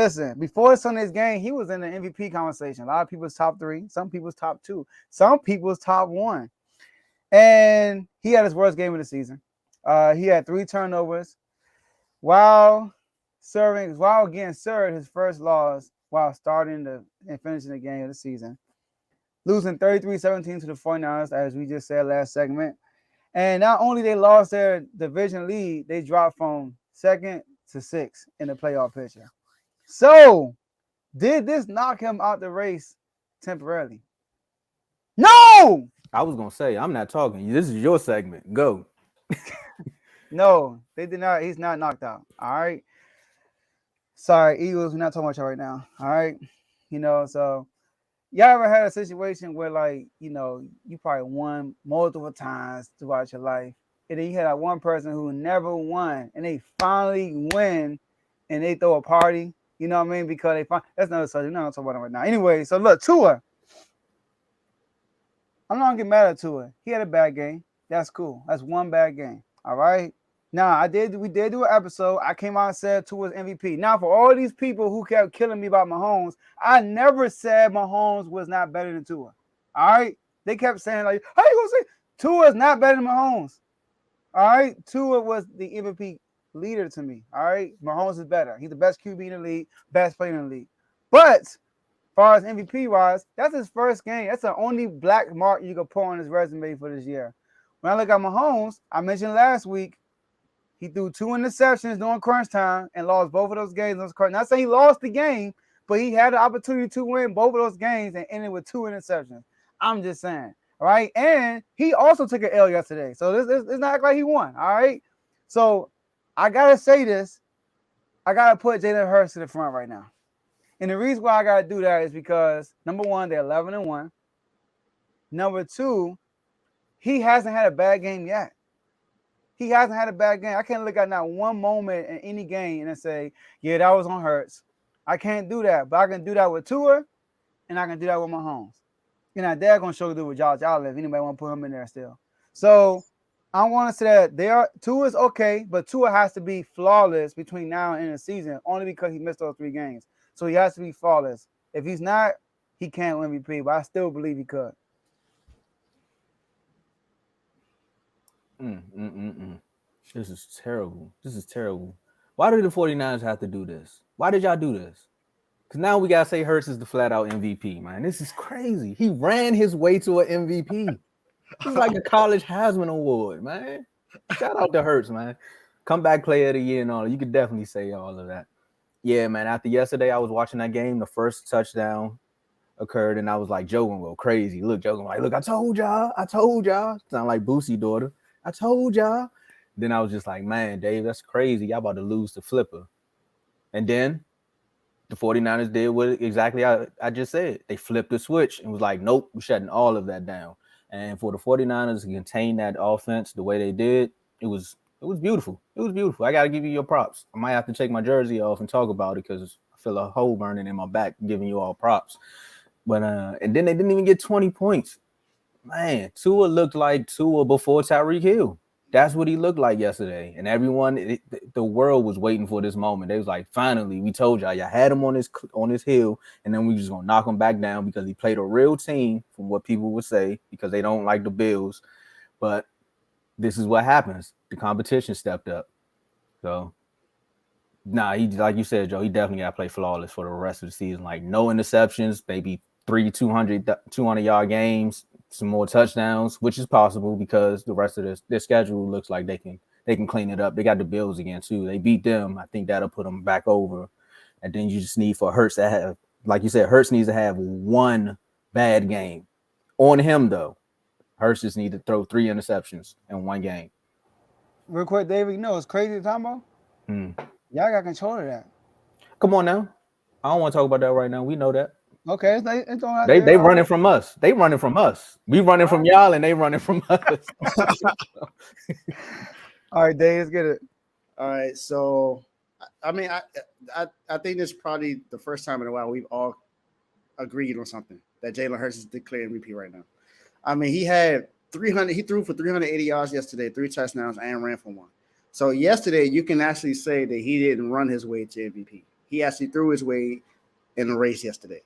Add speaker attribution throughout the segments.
Speaker 1: listen, before Sunday's game, he was in the MVP conversation. A lot of people's top 3, some people's top 2, some people's top 1. And he had his worst game of the season. He had 3 turnovers while getting served his first loss while starting and finishing the game of the season. Losing 33-17 to the 49ers, as we just said last segment. And not only they lost their division lead, they dropped from 2nd to 6th in the playoff picture. So, did this knock him out the race temporarily? No!
Speaker 2: I was going to say, I'm not talking. This is your segment. Go.
Speaker 1: No, they did not. He's not knocked out. All right. Sorry, Eagles, we're not talking about y'all right now. All right. So y'all ever had a situation where, like, you probably won multiple times throughout your life, and then you had that one person who never won, and they finally win, and they throw a party? You know what I mean? Because they that's another subject. We're not talking about it right now. Anyway, so look, Tua. I'm not gonna get mad at Tua. He had a bad game. That's cool. That's one bad game. All right. Now we did do an episode. I came out and said Tua's MVP. Now, for all these people who kept killing me about Mahomes, I never said Mahomes was not better than Tua. All right. They kept saying, like, how you gonna say Tua is not better than Mahomes? All right. Tua was the MVP leader to me. All right. Mahomes is better. He's the best QB in the league, best player in the league. But as far as MVP wise, that's his first game. That's the only black mark you can put on his resume for this year. When I look at Mahomes, I mentioned last week, he threw 2 interceptions during crunch time and lost both of those games. Not saying he lost the game, but he had the opportunity to win both of those games and ended with 2 interceptions. I'm just saying, all right? And he also took an L yesterday. So it's not like he won, all right? So I got to say this. I got to put Jalen Hurts in the front right now. And the reason why I got to do that is because, number one, they're 11-1. Number 2, he hasn't had a bad game yet. He hasn't had a bad game. I can't look at not one moment in any game and say, yeah, that was on Hurts. I can't do that. But I can do that with Tua, and I can do that with Mahomes. And now they're going to show you with Josh Allen if anybody want to put him in there still. So I want to say that Tua is okay, but Tua has to be flawless between now and the end of the season, only because he missed those 3 games. So he has to be flawless. If he's not, he can't win MVP, but I still believe he could.
Speaker 2: This is terrible. This is terrible. Why did the 49ers have to do this? Why did y'all do this? Because now we got to say Hurts is the flat-out MVP, man. This is crazy. He ran his way to an MVP. This is like a college Heisman Award, man. Shout out to Hurts, man. Comeback player of the year and all. You could definitely say all of that. Yeah, man. After yesterday, I was watching that game. The first touchdown occurred, and I was like, Joe gonna go crazy. Look, Joe gonna look, I told y'all. Sound like Boosie daughter. I told y'all. Then I was just like, man, Dave, that's crazy. Y'all about to lose to Flipper. And then the 49ers did what exactly I just said. They flipped the switch and was like, nope, we're shutting all of that down. And for the 49ers to contain that offense the way they did, it was beautiful. It was beautiful. I got to give you your props. I might have to take my jersey off and talk about it because I feel a hole burning in my back giving you all props. But and then they didn't even get 20 points. Man, Tua looked like Tua before Tyreek Hill. That's what he looked like yesterday. And everyone, the world was waiting for this moment. They was like, finally, we told y'all had him on his hill, and then we just going to knock him back down because he played a real team, from what people would say, because they don't like the Bills. But this is what happens. The competition stepped up. So, he, like you said, Joe, he definitely got to play flawless for the rest of the season. Like, no interceptions, maybe 3 200-yard games, some more touchdowns, which is possible because the rest of their schedule looks like they can clean it up. They got the Bills again too. They beat them. I think that'll put them back over. And then you just need for Hurts to have, like you said, Hurts needs to have one bad game. On him though, Hurts just need to throw 3 interceptions in one game.
Speaker 1: Real quick, David, you know it's crazy, Tombo. Y'all got control of that.
Speaker 2: Come on now. I don't want to talk about that right now. We know that.
Speaker 1: Okay, it's all
Speaker 2: right. They running from us. They running from us. We running from y'all, and they running from us.
Speaker 1: All right, Dave, let's get it.
Speaker 3: All right, so I mean, I think this is probably the first time in a while we've all agreed on something that Jalen Hurts is declared MVP right now. I mean, he had 300. He threw for 380 yards yesterday, 3 touchdowns, and ran for 1. So yesterday, you can actually say that he didn't run his way to MVP. he actually threw his weight in the race yesterday.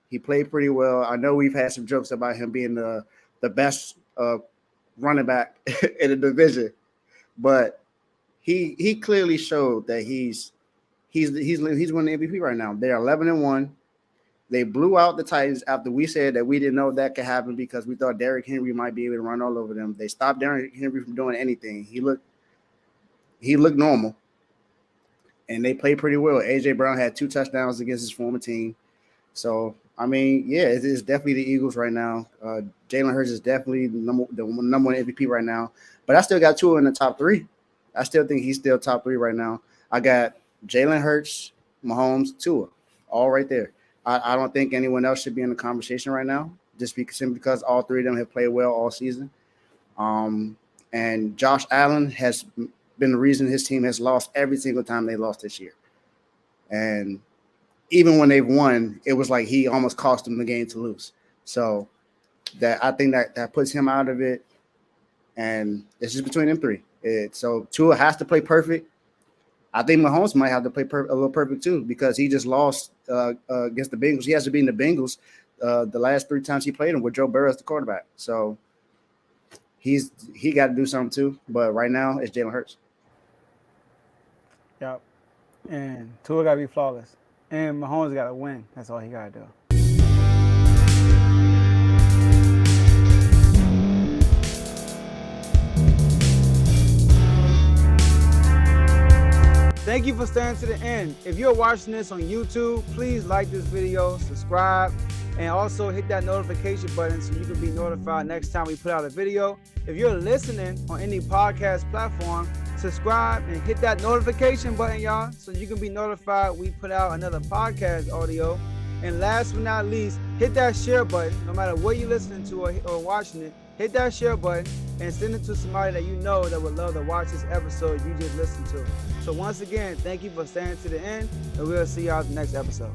Speaker 3: He played pretty well. I know we've had some jokes about him being the best running back in the division, but he clearly showed that he's winning the MVP right now. They're 11-1. They blew out the Titans after we said that we didn't know that could happen because we thought Derrick Henry might be able to run all over them. They stopped Derrick Henry from doing anything. He looked normal, and they played pretty well. AJ Brown had 2 touchdowns against his former team. So I mean, yeah, it is definitely the Eagles right now. Jalen Hurts is definitely the number one MVP right now. But I still got Tua in the top 3. I still think he's still top 3 right now. I got Jalen Hurts, Mahomes, Tua, all right there. I don't think anyone else should be in the conversation right now, just simply because all 3 of them have played well all season. And Josh Allen has been the reason his team has lost every single time they lost this year. And even when they've won, it was like he almost cost them the game to lose. So I think that puts him out of it, and it's just between them 3. So Tua has to play perfect. I think Mahomes might have to play a little perfect too because he just lost against the Bengals. He has to be in the Bengals the last 3 times he played them with Joe Burrow as the quarterback. So he got to do something too. But right now it's Jalen Hurts.
Speaker 1: Yep. And Tua got to be flawless. And Mahomes got to win. That's all he got to do. Thank you for staying to the end. If you're watching this on YouTube, please like this video, subscribe, and also hit that notification button so you can be notified next time we put out a video. If you're listening on any podcast platform, subscribe and hit that notification button, y'all, so you can be notified we put out another podcast audio. And last but not least, hit that share button. No matter what you're listening to or watching it, hit that share button and send it to somebody that you know that would love to watch this episode you just listened to. So once again, thank you for staying to the end, and we'll see y'all at the next episode.